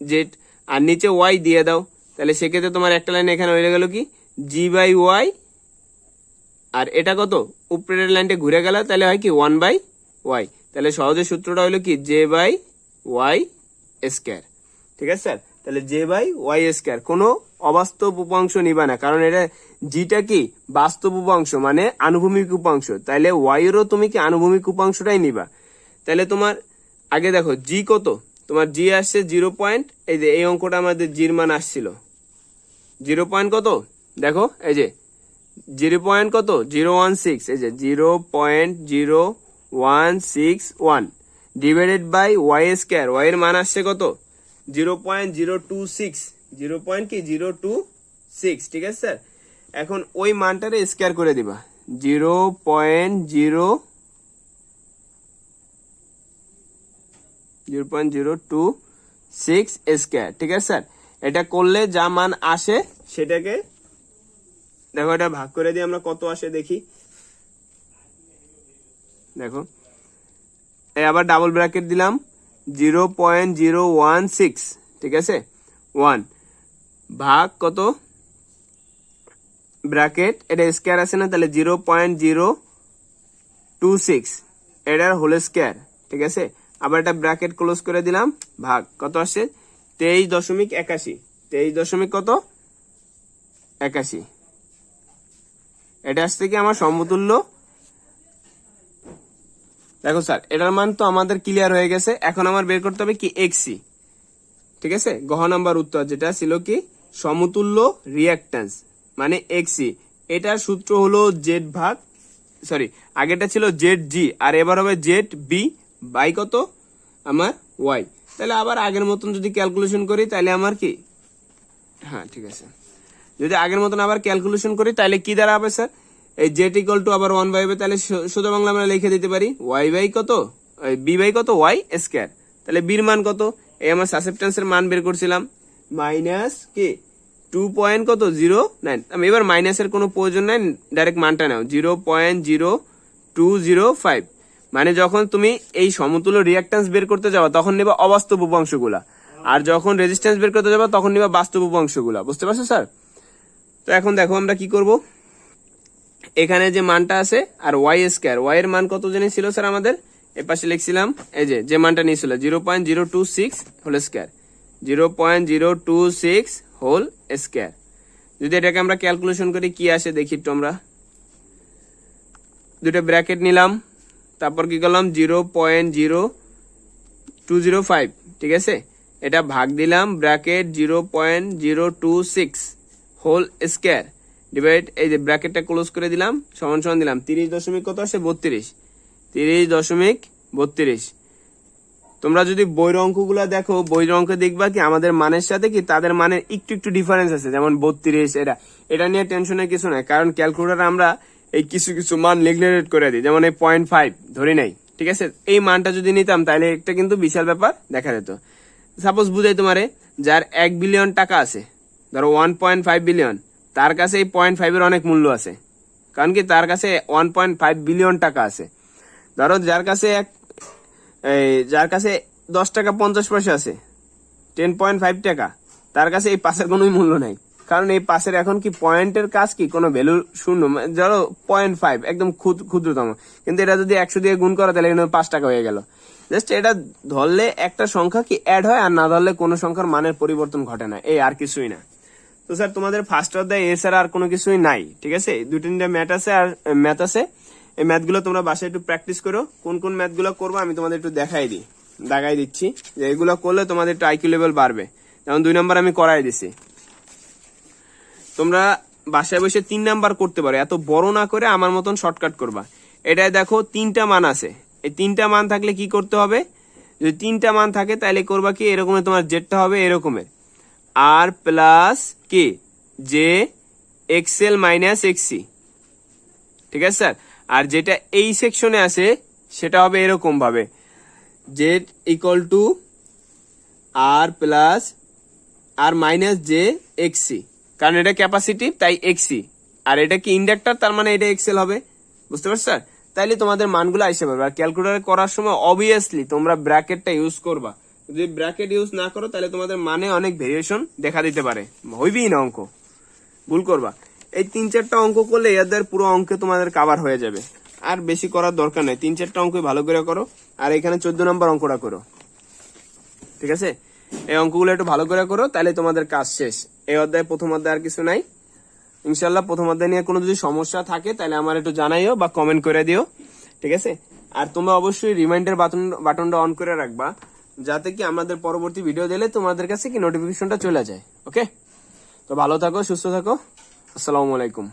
S1: জেড, আর নিচে ওয়াই দিয়ে দাও, তাহলে সেক্ষেত্রে তোমার একটা লাইন এখানে হয়ে গেল কি জি বাই ওয়াই, আর এটা কত উপরের লাইনটা ঘুরে গেল, তাহলে হয় কি 1/y। তাহলে সহজে সূত্রটা হলো কি জে বাই ওয়াই স্কয়ার, ঠিক আছে স্যার। তাহলে জে বাই ওয়াই স্কয়ার, কোনো অবাস্তব উপাংশ নিবা না, কারণ এটা জিটা কি বাস্তব উপাংশ, মানে আনুভূমিক উপাংশ, তাইলে ওয়াই এরও তুমি কি আনুভূমিক উপাংশটাই নিবা। তাহলে তোমার আগে দেখো জি কত, তোমার জি আসছে 0 পয়েন্ট, এই যে এই অঙ্কটা আমাদের জির মান আসছিল 0 পয়েন্ট কত, দেখো এই যে 0 পয়েন্ট কত 016, এই যে 0.0161 divided by Y square, Y এর মান আসছে কত 0.026, 0.026, ঠিক আছে স্যার। এখন ওই মানটারে স্কয়ার করে দিবা 0.026 স্কয়ার, ঠিক আছে স্যার। এটা করলে যা মান আসে সেটাকে দেখো এটা ভাগ করে দিয়ে আমরা কত আসে দেখি। দেখো এই আবার ডাবল ব্র্যাকেট দিলাম 0.016, ঠিক আছে, 1 ভাগ কত ব্র্যাকেট, এটা স্কয়ার আছে না, তাহলে 0.026 এটার হোল স্কয়ার, ঠিক আছে। আবার এটা ব্র্যাকেট ক্লোজ করে দিলাম, ভাগ কত আসছে 23.81, 23 কত 81। এটা আসছে কি আমার সমতুল্য। দেখো স্যার এটার মান তো আমাদের ক্লিয়ার হয়ে গেছে, এখন আমার বের করতে হবে কি এক্সি, ঠিক আছে। গহ নাম্বার উত্তর যেটা ছিল কি সমতুল্য রিঅ্যাকট্যান্স মানে এক্সি, এটার সূত্র হলো জেড ভাগ, সরি আগেটা ছিল জেড জি আর এবার হবে জেড বি বাই কত আমার ওয়াই। তাহলে আবার আগের মতন যদি ক্যালকুলেশন করি তাহলে আমার কি, হ্যাঁ ঠিক আছে, যদি আগের মতন আবার ক্যালকুলেশন করি তাহলে কি দাঁড়াবে স্যার, এই জেড ইকুয়াল টু আবার 1 বাই, তাহলে সোজা বাংলা আমরা লিখে দিতে পারি ওয়াই বাই কত, বি বাই কত ওয়াই স্কয়ার। তাহলে বির মান কত, এই আমার সাসেপ্টেন্সের মান বের করছিলাম মাইনাস কি 2.09। আমি এবার মাইনাসের কোনো প্রয়োজন নাই, ডাইরেক্ট মানটা নাও 0.0205। মানে যখন তুমি এই সমতুল্য রিঅ্যাকট্যান্স বের করতে যাও তখন নেবা অবাস্তব উপাংশগুলা, আর যখন রেজিস্ট্যান্স বের করতে যাবা তখন নেবা বাস্তব উপাংশগুলা, বুঝতে পারছো স্যার। তো এখন দেখো আমরা কি করব, এখানে যে মানটা আছে আর ওয়াই স্কয়ার, ওয়াই এর মান কত জানি ছিল স্যার আমাদের, এর পাশে লিখছিলাম এই যে মানটা নিয়েছিল 0.026 হোল স্কয়ার, 0.026 হোল স্কয়ার। যদি এটাকে আমরা ক্যালকুলেশন করি কি আসে দেখি একটু, আমরা দুটো ব্র্যাকেট নিলাম, তারপর কি করলাম 0.0205, ঠিক আছে, এটা ভাগ দিলাম ব্র্যাকেট 0.026 হোল স্কয়ার ডিভাইড, এই যে ব্র্যাকেটটা ক্লোজ করে দিলাম, সমান সমান দিলাম 30 কত আসে 32, 30.32। তোমরা যদি বইয়ের অঙ্কগুলো দেখো, বইয়ের অঙ্ক দেখবা কি আমাদের মানের সাথে কি তাদের মানের একটু একটু ডিফারেন্স আছে, যেমন 32, এটা নিয়ে টেনশনের কিছু নাই, কারণ ক্যালকুলেটর আমরা এই কিছু কিছু মান নেগলেক্ট করে দিই, যেমন এই 0.5 ধরি নাই, ঠিক আছে। এই মানটা যদি নিতাম তাহলে একটা কিন্তু বিশাল ব্যাপার দেখা যেত। সাপোজ বুঝাই তোমারে, যার 1 বিলিয়ন টাকা আছে, ধরো 1.5 বিলিয়ন, তার কাছে এই 0.5 এর অনেক মূল্য আছে, কারণ কি তার কাছে 1.5 বিলিয়ন টাকা আছে। ধরো যার কাছে 10 টাকা 50 পয়সা আছে, 10.5 টাকা, তার কাছে এই পাশের কোনোই মূল্য নাই, কারণ এই পাশের এখন কি পয়েন্টের কাজ কি কোনো ভ্যালু শূন্য, ধরো 0.5 একদম ক্ষুদ্রতম, কিন্তু এটা যদি 100 দিয়ে গুণ করা তাহলে এখানে 5 টাকা হয়ে গেল। জাস্ট এটা ধরলে একটা সংখ্যা কি অ্যাড হয়, আর না ধরলে কোনো সংখ্যার মানের পরিবর্তন ঘটে না, এই আর কিছুই না। তো স্যার তোমাদের ফার্স্ট অধ্যায় এছাড়া আর কোনো কিছুই নাই, ঠিক আছে, 2-3টা ম্যাথ আছে আর ম্যাথ আছে, এই ম্যাথগুলো তোমরা বাসায় একটু প্র্যাকটিস করো। কোন কোন ম্যাথগুলো করবো আমি তোমাদের একটু দেখাই দিচ্ছি, যে এগুলো করলে তোমাদের একটু আইকিউ লেভেল বাড়বে। যেমন 2 নাম্বার আমি করাই দিছি, তোমরা বাসায় বসে 3 নাম্বার করতে পারো, এত বড় না করে আমার মতন শর্টকাট করবা। এটাই দেখো 3টা মান আছে, এই 3টা মান থাকলে কি করতে হবে, যদি 3টা মান থাকে তাহলে করবা কি এরকমের, তোমার জেডটা হবে এরকমের আর প্লাস কি জে এক্সএল মাইনাস এক্সি, ঠিক আছে স্যার। আর যেটা এই সেকশনে আছে সেটা হবে এরকম ভাবে, Z equal to R plus আর মাইনাস জে এক্সি, কারণ এটা ক্যাপাসিটিভ তাই এক্সি, আর এটা কি ইন্ডাক্টর তার মানে এটা এক্সএল হবে, বুঝতে পারছো স্যার। তাইলে তোমাদের মানগুলো আসতে পারবে। আর ক্যালকুলেটর করার সময় অবভিয়াসলি তোমরা ব্র্যাকেটটা ইউজ করবা, যদি ব্র্যাকেট ইউজ না করো তাহলে তোমাদের মানে অনেক ভেরিয়েশন দেখা দিতে পারে, হইবেই না অঙ্ক, ভুল করবা। এই 3-4টা অঙ্ক করলে এদের পুরো অঙ্কে তোমাদের কাভার হয়ে যাবে, আর বেশি করার দরকার নেই, 3-4টা অঙ্কই ভালো করে করো। আর এখানে 14 নম্বর অঙ্কটা করো, ঠিক আছে, এই অঙ্কগুলো একটু ভালো করে করো, তাহলে তোমাদের কাজ শেষ। এই অধ্যায় প্রথম অধ্যায় আর কিছু নাই, ইনশাল্লাহ প্রথম অধ্যায় নিয়ে কোনো যদি সমস্যা থাকে তাহলে আমার একটু জানাইও বা কমেন্ট করে দিও, ঠিক আছে। আর তোমরা অবশ্যই রিমাইন্ডার বাটনটা অন করে রাখবা, যাতে কি আমাদের পরবর্তী ভিডিও দিলে তোমাদের কাছে কি নোটিফিকেশনটা চলে যায়। ওকে, তো ভালো থাকো, সুস্থ থাকো, আসসালামু আলাইকুম।